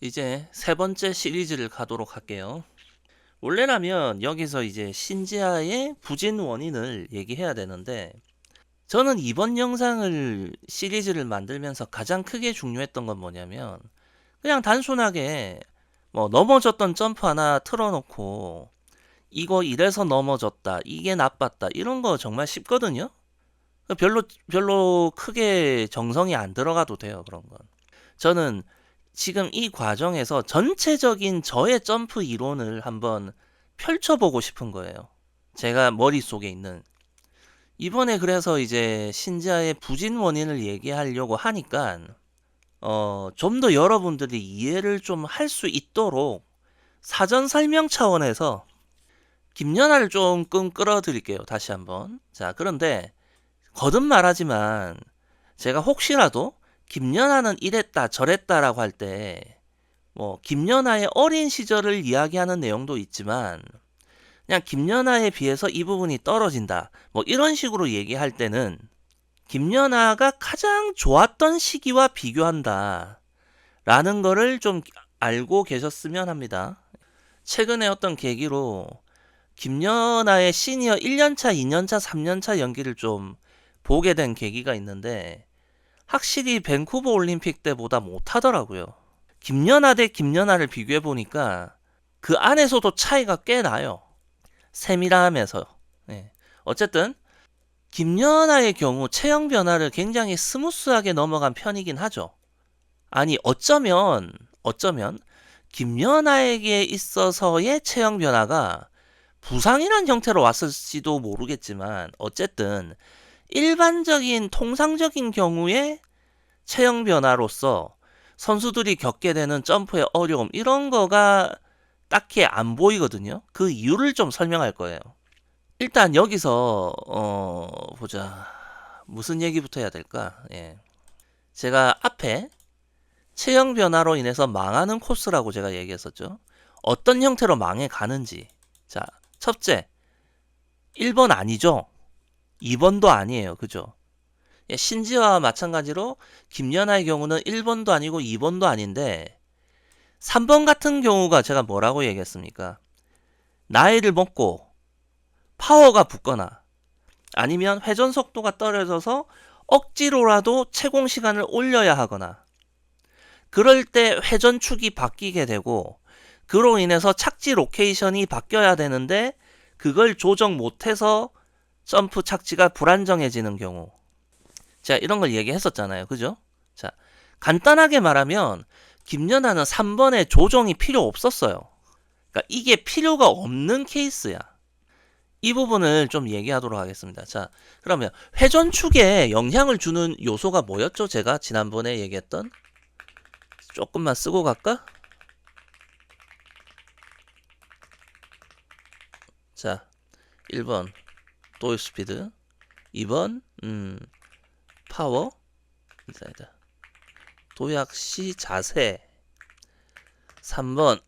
이제 세 번째 시리즈를 가도록 할게요. 원래라면 여기서 이제 신지아의 부진 원인을 얘기해야 되는데, 저는 이번 영상을 시리즈를 만들면서 가장 크게 중요했던 건 뭐냐면, 그냥 단순하게 뭐 넘어졌던 점프 하나 틀어놓고 이거 이래서 넘어졌다, 이게 나빴다, 이런 거 정말 쉽거든요. 별로 크게 정성이 안 들어가도 돼요, 그런 건. 저는 지금 이 과정에서 전체적인 저의 점프 이론을 한번 펼쳐보고 싶은 거예요. 제가 머릿속에 있는. 이번에 그래서 이제 신지아의 부진 원인을 얘기하려고 하니까, 좀 더 여러분들이 이해를 좀 할 수 있도록 사전 설명 차원에서 김연아를 조금 끌어드릴게요. 다시 한번. 자, 그런데 거듭 말하지만 제가 혹시라도 김연아는 이랬다 저랬다라고 할 때 뭐 김연아의 어린 시절을 이야기하는 내용도 있지만 그냥 김연아에 비해서 이 부분이 떨어진다 뭐 이런 식으로 얘기할 때는 김연아가 가장 좋았던 시기와 비교한다 라는 거를 좀 알고 계셨으면 합니다. 최근에 어떤 계기로 김연아의 시니어 1년차, 2년차, 3년차 연기를 좀 보게 된 계기가 있는데 확실히 밴쿠버 올림픽 때보다 못하더라고요. 김연아 대 김연아를 비교해 보니까 그 안에서도 차이가 꽤 나요. 세밀함에서. 네. 어쨌든 김연아의 경우 체형 변화를 굉장히 스무스하게 넘어간 편이긴 하죠. 아니 어쩌면 김연아에게 있어서의 체형 변화가 부상이란 형태로 왔을지도 모르겠지만 어쨌든 일반적인 통상적인 경우에 체형 변화로서 선수들이 겪게 되는 점프의 어려움 이런 거가 딱히 안 보이거든요. 그 이유를 좀 설명할 거예요. 일단 여기서 보자. 무슨 얘기부터 해야 될까? 예. 제가 앞에 체형 변화로 인해서 망하는 코스라고 제가 얘기했었죠. 어떤 형태로 망해 가는지. 자, 첫째, 1번 아니죠. 2번도 아니에요. 그죠? 예, 신지와 마찬가지로 김연아의 경우는 1번도 아니고 2번도 아닌데 3번 같은 경우가 제가 뭐라고 얘기했습니까? 나이를 먹고 파워가 붙거나 아니면 회전 속도가 떨어져서 억지로라도 채공 시간을 올려야 하거나 그럴 때 회전축이 바뀌게 되고 그로 인해서 착지 로케이션이 바뀌어야 되는데 그걸 조정 못해서 점프 착지가 불안정해지는 경우 제가 이런 걸 얘기했었잖아요. 그죠? 자, 간단하게 말하면 김연아는 3번에 조정이 필요 없었어요. 그러니까 이게 필요가 없는 케이스야. 이 부분을 좀 얘기하도록 하겠습니다. 자, 그러면 회전축에 영향을 주는 요소가 뭐였죠? 제가 지난번에 얘기했던 조금만 쓰고 갈까? 자, 1번 도입 스피드, 2번 파워, 인사이드, 도약 시 자세, 3번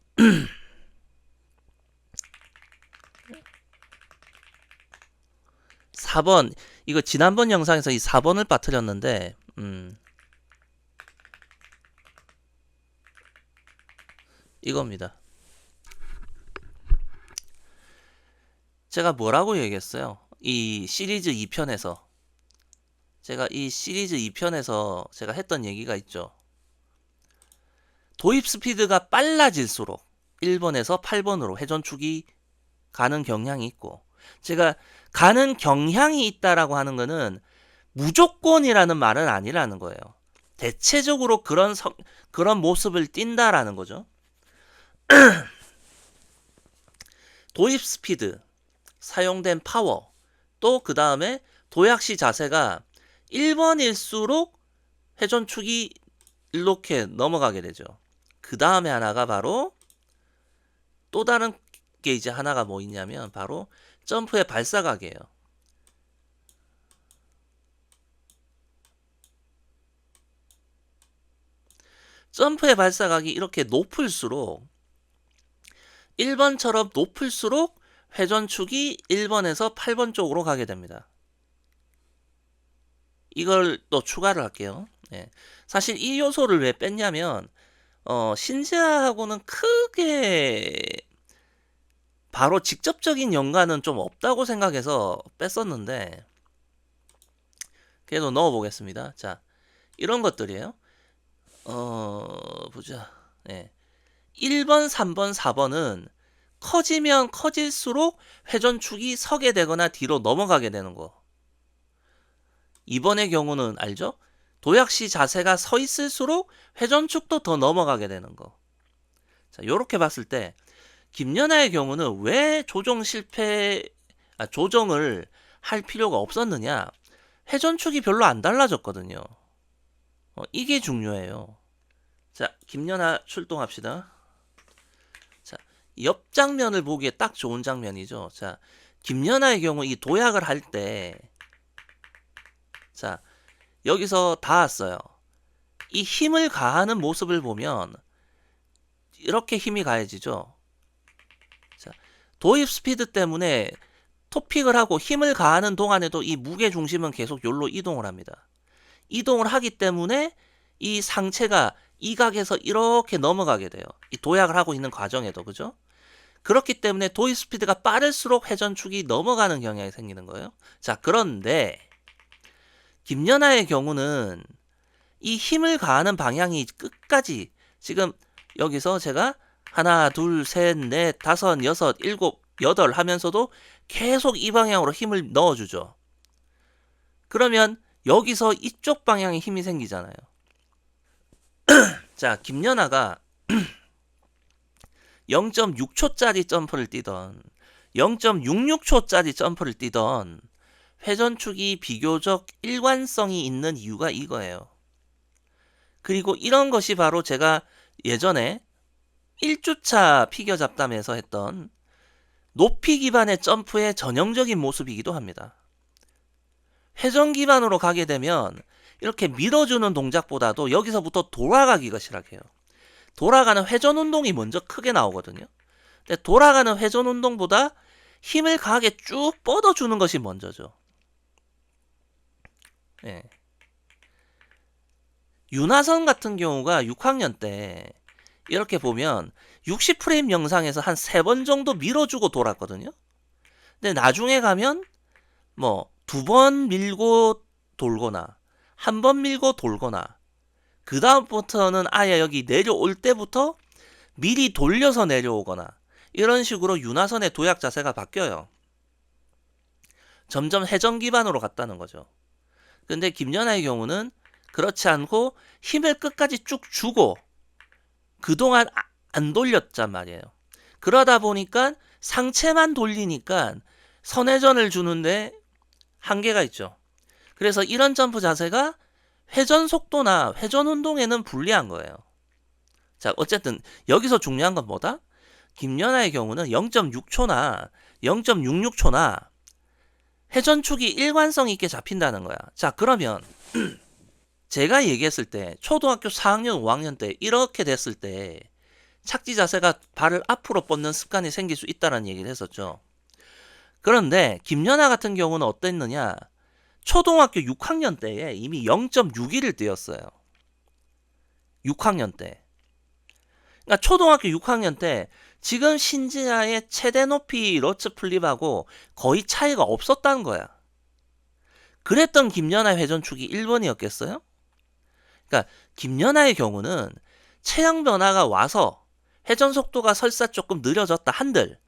4번 이거 지난번 영상에서 이 4번을 빠뜨렸는데 이겁니다. 제가 뭐라고 얘기했어요? 이 시리즈 2편에서 제가 이 시리즈 2편에서 제가 했던 얘기가 있죠. 도입 스피드가 빨라질수록 1번에서 8번으로 회전축이 가는 경향이 있고 제가 가는 경향이 있다라고 하는 거는 무조건이라는 말은 아니라는 거예요. 대체적으로 그런 모습을 띈다라는 거죠. 도입 스피드, 사용된 파워, 또 그 다음에 도약시 자세가 1번일수록 회전축이 이렇게 넘어가게 되죠. 그 다음에 하나가 바로 또 다른 게 이제 하나가 뭐 있냐면 바로 점프의 발사각이에요. 점프의 발사각이 이렇게 높을수록 1번처럼 높을수록 회전축이 1번에서 8번 쪽으로 가게 됩니다. 이걸 또 추가를 할게요. 네. 사실 이 요소를 왜 뺐냐면 신지아하고는 크게 바로 직접적인 연관은 좀 없다고 생각해서 뺐었는데 그래도 넣어보겠습니다. 자, 이런 것들이에요. 보자. 네. 1번, 3번, 4번은 커지면 커질수록 회전축이 서게 되거나 뒤로 넘어가게 되는 거. 2번의 경우는 알죠? 도약시 자세가 서 있을수록 회전축도 더 넘어가게 되는 거. 자, 요렇게 봤을 때 김연아의 경우는 왜 조정을 할 필요가 없었느냐? 회전축이 별로 안 달라졌거든요. 이게 중요해요. 자, 김연아 출동합시다. 자, 옆 장면을 보기에 딱 좋은 장면이죠. 자, 김연아의 경우 이 도약을 할 때, 자, 여기서 닿았어요. 이 힘을 가하는 모습을 보면 이렇게 힘이 가해지죠. 자, 도입 스피드 때문에 토픽을 하고 힘을 가하는 동안에도 이 무게 중심은 계속 여기로 이동을 합니다. 이동을 하기 때문에 이 상체가 이 각에서 이렇게 넘어가게 돼요. 이 도약을 하고 있는 과정에도, 그죠? 그렇기 때문에 도입 스피드가 빠를수록 회전축이 넘어가는 경향이 생기는 거예요. 자, 그런데 김연아의 경우는 이 힘을 가하는 방향이 끝까지 지금 여기서 제가 하나, 둘, 셋, 넷, 다섯, 여섯, 일곱, 여덟 하면서도 계속 이 방향으로 힘을 넣어주죠. 그러면 여기서 이쪽 방향에 힘이 생기잖아요. 자, 김연아가 0.6초짜리 점프를 뛰던 0.66초짜리 점프를 뛰던 회전축이 비교적 일관성이 있는 이유가 이거예요. 그리고 이런 것이 바로 제가 예전에 1주차 피겨 잡담에서 했던 높이 기반의 점프의 전형적인 모습이기도 합니다. 회전 기반으로 가게 되면 이렇게 밀어주는 동작보다도 여기서부터 돌아가기가 시작해요. 돌아가는 회전 운동이 먼저 크게 나오거든요. 근데 돌아가는 회전 운동보다 힘을 강하게 쭉 뻗어주는 것이 먼저죠. 네. 윤하선 같은 경우가 6학년 때 이렇게 보면 60프레임 영상에서 한 3번 정도 밀어주고 돌았거든요. 근데 나중에 가면 뭐 2번 밀고 돌거나 1번 밀고 돌거나 그 다음부터는 아예 여기 내려올 때부터 미리 돌려서 내려오거나 이런 식으로 윤하선의 도약 자세가 바뀌어요. 점점 회전 기반으로 갔다는 거죠. 근데 김연아의 경우는 그렇지 않고 힘을 끝까지 쭉 주고 그동안 안 돌렸단 말이에요. 그러다 보니까 상체만 돌리니까 선회전을 주는데 한계가 있죠. 그래서 이런 점프 자세가 회전 속도나 회전 운동에는 불리한 거예요. 자, 어쨌든 여기서 중요한 건 뭐다? 김연아의 경우는 0.6초나 0.66초나 회전축이 일관성 있게 잡힌다는 거야. 자, 그러면 제가 얘기했을 때 초등학교 4학년, 5학년 때 이렇게 됐을 때 착지 자세가 발을 앞으로 뻗는 습관이 생길 수 있다는 얘기를 했었죠. 그런데 김연아 같은 경우는 어땠느냐? 초등학교 6학년 때에 이미 0.61을 뛰었어요. 6학년 때. 그러니까 초등학교 6학년 때 지금 신지아의 최대 높이 러츠 플립하고 거의 차이가 없었다는 거야. 그랬던 김연아 회전축이 1번이었겠어요? 그러니까 김연아의 경우는 체형 변화가 와서 회전 속도가 설사 조금 느려졌다 한들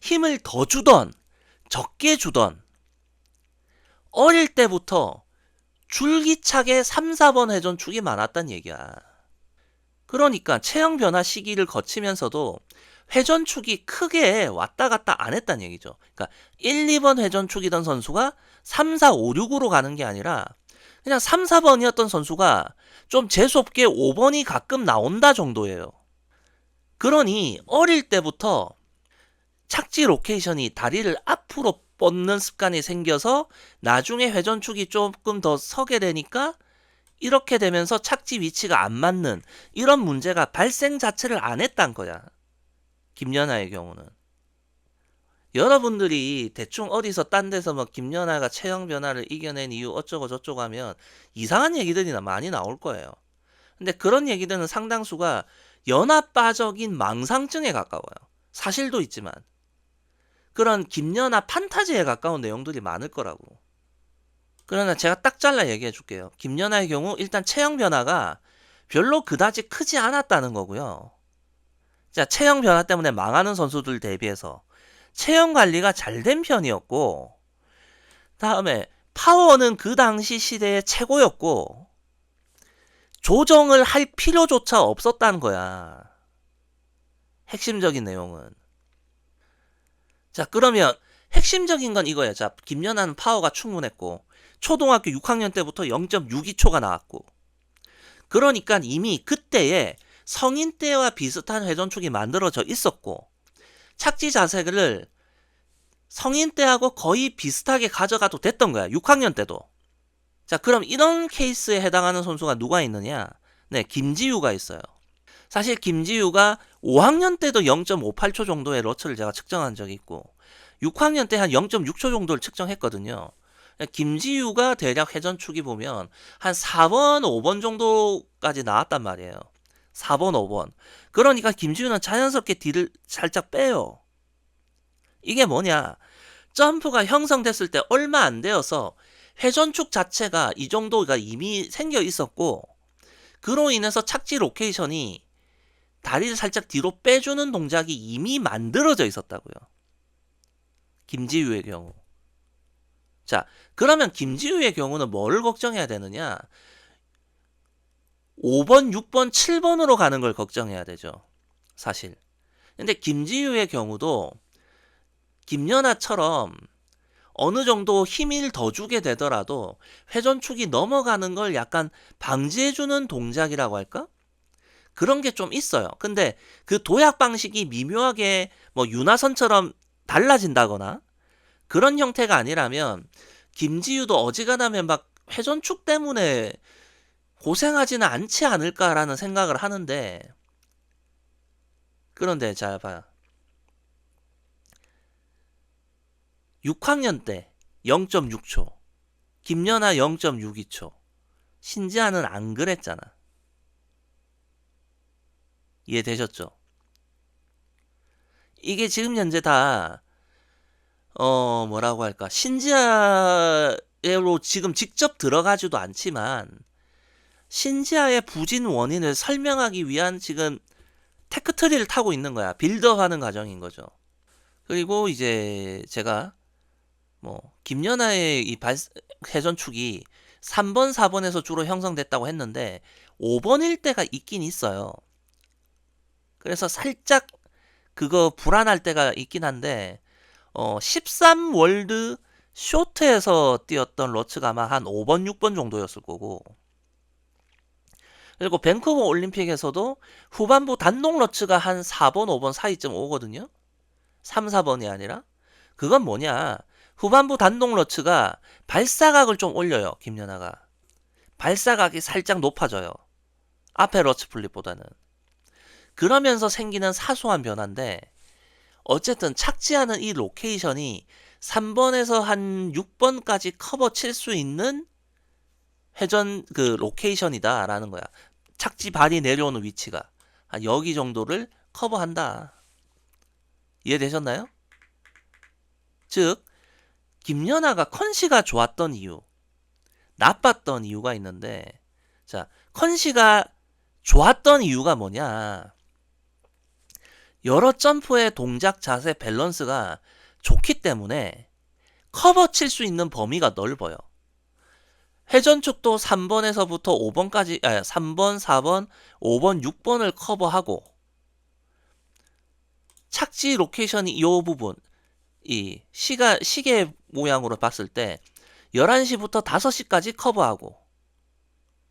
힘을 더 주던 적게 주던 어릴 때부터 줄기차게 3, 4번 회전축이 많았단 얘기야. 그러니까 체형 변화 시기를 거치면서도 회전축이 크게 왔다 갔다 안 했단 얘기죠. 그러니까 1, 2번 회전축이던 선수가 3, 4, 5, 6으로 가는 게 아니라 그냥 3, 4번이었던 선수가 좀 재수없게 5번이 가끔 나온다 정도예요. 그러니 어릴 때부터 착지 로케이션이 다리를 앞으로 뻗는 습관이 생겨서 나중에 회전축이 조금 더 서게 되니까 이렇게 되면서 착지 위치가 안 맞는 이런 문제가 발생 자체를 안 했단 거야. 김연아의 경우는. 여러분들이 대충 어디서 딴 데서 뭐 김연아가 체형 변화를 이겨낸 이유 어쩌고 저쩌고 하면 이상한 얘기들이 많이 나올 거예요. 근데 그런 얘기들은 상당수가 연하빠적인 망상증에 가까워요. 사실도 있지만 그런 김연아 판타지에 가까운 내용들이 많을 거라고. 그러나 제가 딱 잘라 얘기해 줄게요. 김연아의 경우 일단 체형 변화가 별로 그다지 크지 않았다는 거고요. 자, 체형 변화 때문에 망하는 선수들 대비해서 체형 관리가 잘 된 편이었고, 다음에 파워는 그 당시 시대의 최고였고, 조정을 할 필요조차 없었다는 거야. 핵심적인 내용은. 자, 그러면 핵심적인 건 이거예요. 자, 김연아는 파워가 충분했고, 초등학교 6학년 때부터 0.62초가 나왔고, 그러니까 이미 그때에 성인 때와 비슷한 회전축이 만들어져 있었고, 착지 자세를 성인 때하고 거의 비슷하게 가져가도 됐던 거야. 6학년 때도. 자, 그럼 이런 케이스에 해당하는 선수가 누가 있느냐? 네, 김지우가 있어요. 사실 김지우가 5학년 때도 0.58초 정도의 러츠를 제가 측정한 적이 있고 6학년 때 한 0.6초 정도를 측정했거든요. 김지우가 대략 회전축이 보면 한 4번, 5번 정도까지 나왔단 말이에요. 4번, 5번. 그러니까 김지우는 자연스럽게 뒤를 살짝 빼요. 이게 뭐냐? 점프가 형성됐을 때 얼마 안 되어서 회전축 자체가 이 정도가 이미 생겨 있었고 그로 인해서 착지 로케이션이 다리를 살짝 뒤로 빼주는 동작이 이미 만들어져 있었다고요. 김지우의 경우. 자, 그러면 김지우의 경우는 뭘 걱정해야 되느냐? 5번, 6번, 7번으로 가는 걸 걱정해야 되죠. 사실. 근데 김지우의 경우도 김연아처럼 어느 정도 힘을 더 주게 되더라도 회전축이 넘어가는 걸 약간 방지해주는 동작이라고 할까? 그런 게 좀 있어요. 근데 그 도약 방식이 미묘하게 뭐 윤하선처럼 달라진다거나 그런 형태가 아니라면 김지우도 어지간하면 막 회전축 때문에 고생하지는 않지 않을까라는 생각을 하는데 그런데 잘 봐요. 6학년 때 0.6초, 김연아 0.62초, 신지아는 안 그랬잖아. 이해되셨죠? 이게 지금 현재 다 뭐라고 할까 신지아로 지금 직접 들어가지도 않지만 신지아의 부진 원인을 설명하기 위한 지금 테크트리를 타고 있는 거야. 빌드업하는 과정인 거죠. 그리고 이제 제가 뭐 김연아의 이 회전축이 3번, 4번에서 주로 형성됐다고 했는데 5번일 때가 있긴 있어요. 그래서 살짝 그거 불안할 때가 있긴 한데 13 월드 쇼트에서 뛰었던 러츠가 아마 한 5번, 6번 정도였을 거고 그리고 밴쿠버 올림픽에서도 후반부 단독 러츠가 한 4번, 5번 사이쯤 오거든요. 3, 4번이 아니라 그건 뭐냐 후반부 단독 러츠가 발사각을 좀 올려요. 김연아가 발사각이 살짝 높아져요. 앞에 러츠 플립보다는 그러면서 생기는 사소한 변화인데 어쨌든 착지하는 이 로케이션이 3번에서 한 6번까지 커버 칠 수 있는 회전 그 로케이션이다 라는 거야. 착지 발이 내려오는 위치가 한 여기 정도를 커버한다. 이해되셨나요? 즉 김연아가 컨시가 좋았던 이유, 나빴던 이유가 있는데 자 컨시가 좋았던 이유가 뭐냐 여러 점프의 동작 자세 밸런스가 좋기 때문에 커버 칠 수 있는 범위가 넓어요. 회전축도 3번에서부터 5번까지 3번, 4번, 5번, 6번을 커버하고 착지 로케이션이 이 부분 이 시계 모양으로 봤을 때 11시부터 5시까지 커버하고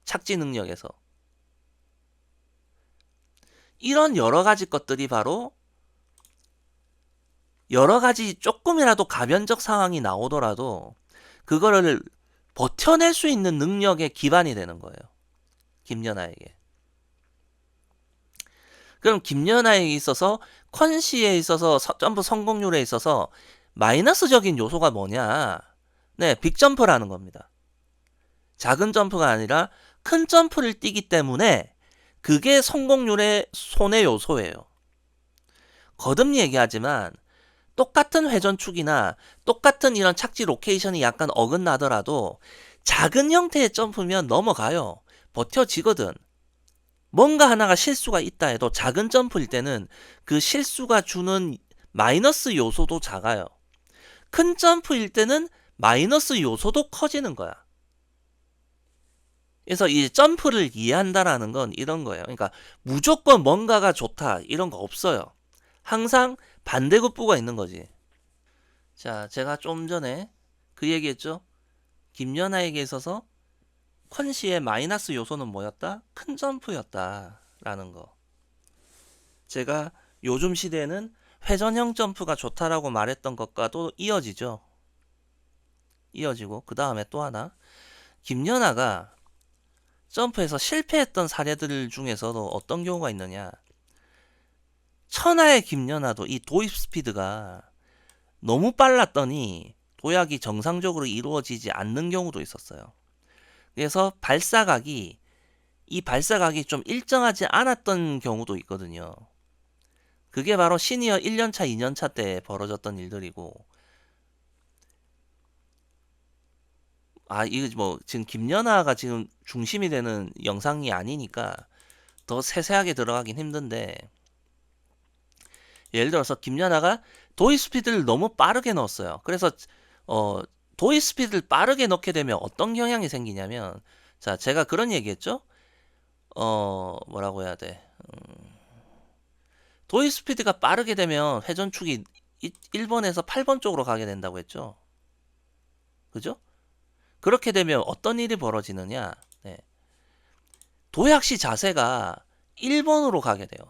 착지 능력에서 이런 여러 가지 것들이 바로 여러 가지 조금이라도 가변적 상황이 나오더라도 그거를 버텨낼 수 있는 능력의 기반이 되는 거예요. 김연아에게. 그럼 김연아에게 있어서 컨시에 있어서 점프 성공률에 있어서 마이너스적인 요소가 뭐냐? 네, 빅점프라는 겁니다. 작은 점프가 아니라 큰 점프를 뛰기 때문에 그게 성공률의 손해 요소예요. 거듭 얘기하지만 똑같은 회전축이나 똑같은 이런 착지 로케이션이 약간 어긋나더라도 작은 형태의 점프면 넘어가요. 버텨지거든. 뭔가 하나가 실수가 있다 해도 작은 점프일 때는 그 실수가 주는 마이너스 요소도 작아요. 큰 점프일 때는 마이너스 요소도 커지는 거야. 그래서 이 점프를 이해한다라는 건 이런 거예요. 그러니까 무조건 뭔가가 좋다 이런 거 없어요. 항상 반대급부가 있는 거지. 자, 제가 좀 전에 그 얘기했죠. 김연아에게 있어서 컨시의 마이너스 요소는 뭐였다? 큰 점프였다 라는 거. 제가 요즘 시대에는 회전형 점프가 좋다라고 말했던 것과도 이어지죠. 이어지고 그 다음에 또 하나, 김연아가 점프에서 실패했던 사례들 중에서도 어떤 경우가 있느냐, 천하의 김연아도 이 도입 스피드가 너무 빨랐더니 도약이 정상적으로 이루어지지 않는 경우도 있었어요. 그래서 이 발사각이 좀 일정하지 않았던 경우도 있거든요. 그게 바로 시니어 1년차, 2년차 때 벌어졌던 일들이고, 이거 뭐 지금 김연아가 지금 중심이 되는 영상이 아니니까 더 세세하게 들어가긴 힘든데, 예를 들어서 김연아가 도입 스피드를 너무 빠르게 넣었어요. 그래서 도입 스피드를 빠르게 넣게 되면 어떤 경향이 생기냐면, 자, 제가 그런 얘기했죠. 뭐라고 해야 돼? 도입 스피드가 빠르게 되면 회전축이 1번에서 8번 쪽으로 가게 된다고 했죠. 그죠? 그렇게 되면 어떤 일이 벌어지느냐? 네. 도약시 자세가 1번으로 가게 돼요.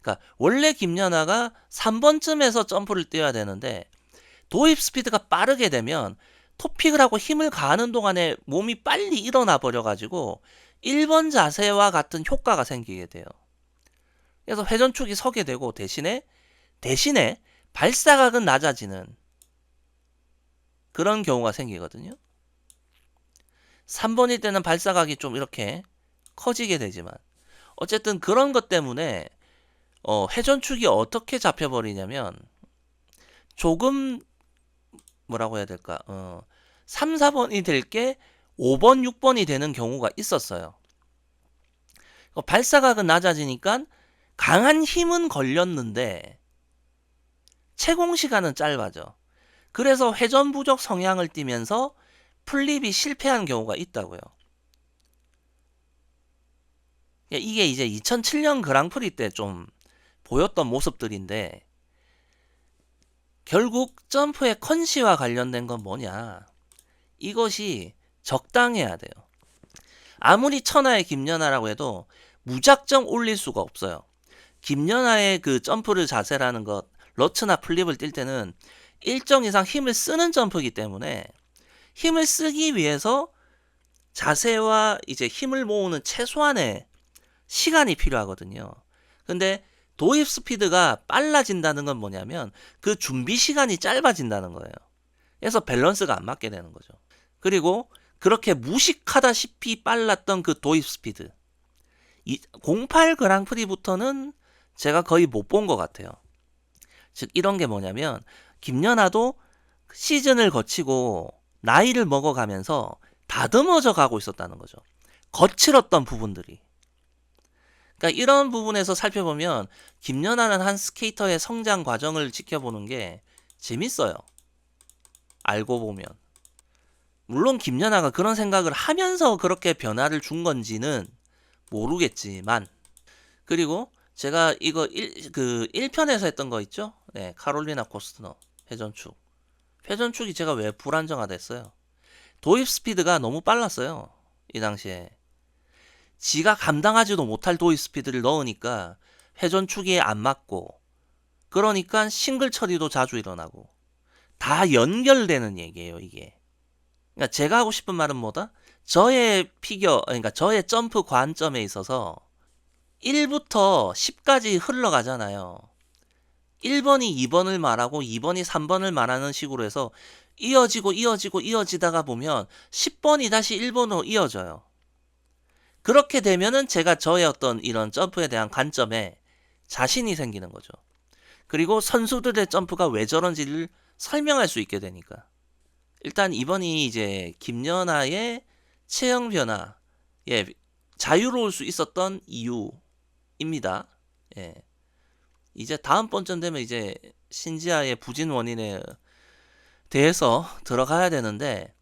그러니까 원래 김연아가 3번쯤에서 점프를 뛰어야 되는데 도입 스피드가 빠르게 되면 토픽을 하고 힘을 가하는 동안에 몸이 빨리 일어나 버려 가지고 1번 자세와 같은 효과가 생기게 돼요. 그래서 회전축이 서게 되고 대신에 발사각은 낮아지는 그런 경우가 생기거든요. 3번일 때는 발사각이 좀 이렇게 커지게 되지만 어쨌든 그런 것 때문에 회전축이 어떻게 잡혀버리냐면 조금 뭐라고 해야 될까? 3, 4번이 될 게 5번, 6번이 되는 경우가 있었어요. 발사각은 낮아지니까 강한 힘은 걸렸는데 채공 시간은 짧아져. 그래서 회전 부족 성향을 띠면서 플립이 실패한 경우가 있다고요. 이게 이제 2007년 그랑프리 때 좀 보였던 모습들인데 결국 점프의 컨시와 관련된 건 뭐냐? 이것이 적당해야 돼요. 아무리 천하의 김연아라고 해도 무작정 올릴 수가 없어요. 김연아의 그 점프를 자세라는 것, 러츠나 플립을 뛸 때는 일정 이상 힘을 쓰는 점프이기 때문에 힘을 쓰기 위해서 자세와 이제 힘을 모으는 최소한의 시간이 필요하거든요. 근데 도입 스피드가 빨라진다는 건 뭐냐면 그 준비 시간이 짧아진다는 거예요. 그래서 밸런스가 안 맞게 되는 거죠. 그리고 그렇게 무식하다시피 빨랐던 그 도입 스피드 08 그랑프리부터는 제가 거의 못 본 것 같아요. 즉 이런 게 뭐냐면 김연아도 시즌을 거치고 나이를 먹어가면서 다듬어져 가고 있었다는 거죠. 거칠었던 부분들이. 그러니까 이런 부분에서 살펴보면 김연아는 한 스케이터의 성장 과정을 지켜보는 게 재밌어요. 알고 보면. 물론 김연아가 그런 생각을 하면서 그렇게 변화를 준 건지는 모르겠지만, 그리고 제가 이거 1편에서 했던 거 있죠? 네, 카롤리나 코스트너 회전축. 회전축이 제가 왜 불안정화됐어요? 도입 스피드가 너무 빨랐어요. 이 당시에. 지가 감당하지도 못할 도입 스피드를 넣으니까 회전축이 안 맞고, 그러니까 싱글 처리도 자주 일어나고, 다 연결되는 얘기예요, 이게. 그러니까 제가 하고 싶은 말은 뭐다? 저의 그러니까 저의 점프 관점에 있어서 1부터 10까지 흘러가잖아요. 1번이 2번을 말하고 2번이 3번을 말하는 식으로 해서 이어지다가 보면 10번이 다시 1번으로 이어져요. 그렇게 되면은 제가 저의 어떤 이런 점프에 대한 관점에 자신이 생기는 거죠. 그리고 선수들의 점프가 왜 저런지를 설명할 수 있게 되니까. 일단 이번이 이제 김연아의 체형 변화에 자유로울 수 있었던 이유입니다. 예. 이제 다음번쯤 되면 이제 신지아의 부진 원인에 대해서 들어가야 되는데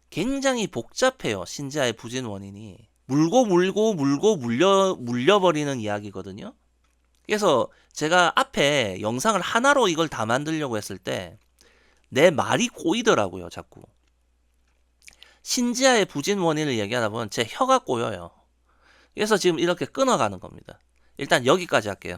굉장히 복잡해요. 신지아의 부진 원인이. 물고 물려버리는 이야기거든요. 그래서 제가 앞에 영상을 하나로 이걸 다 만들려고 했을 때 내 말이 꼬이더라고요, 자꾸. 신지아의 부진 원인을 얘기하다 보면 제 혀가 꼬여요. 그래서 지금 이렇게 끊어가는 겁니다. 일단 여기까지 할게요.